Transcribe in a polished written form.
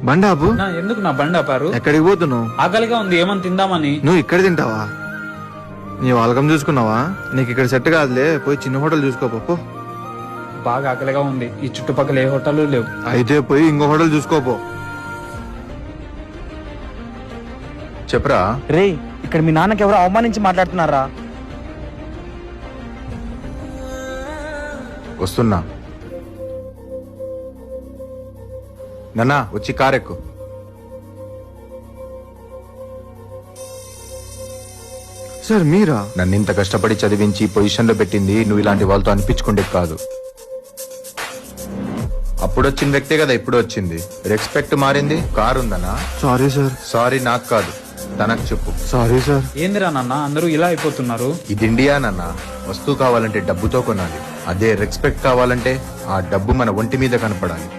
బండాపు ఎందుకు నా బండి ఆపారు? ఎక్కడికి పోతున్నావు? ఆకలిగా ఉంది, ఏమని తిందామని. నువ్వు ఇక్కడ తింటావా? నీ వాళ్ళకం చూసుకున్నావా? నీకు ఇక్కడ సెట్ కాదులే, పోయి చిన్న హోటల్ చూసుకో పో. బాగా ఆకలిగా ఉంది, ఈ చుట్టుపక్కల ఏ హోటల్ లేవు. అయితే పోయి ఇంకో హోటల్ చూసుకోపో. చెప్పరా. రే, ఇక్కడ మీ నాన్నకి ఎవరో అవమానించి మాట్లాడుతున్నారా? వస్తున్నా. నాన్నా వచ్చి కారెక్కు. సార్ మీరా? నన్ను ఇంత కష్టపడి చదివించి పొజిషన్ లో పెట్టింది నువ్వు ఇలాంటి వాళ్ళతో అనిపించుకుంటే కాదు. అప్పుడు వచ్చిన వ్యక్తే కదా ఇప్పుడు వచ్చింది. రెస్పెక్ట్ మారింది. కారు ఉందన్నా. Sorry sir. సారీ నాకు కాదు, తనకు చెప్పు. Sorry sir. ఏందిరా నాన్న అందరూ ఇలా అయిపోతున్నారు? ఇది ఇండియా నాన్న. వస్తువు కావాలంటే డబ్బుతో కొనాలి, అదే రెస్పెక్ట్ కావాలంటే ఆ డబ్బు మన ఒంటి మీద కనపడాలి.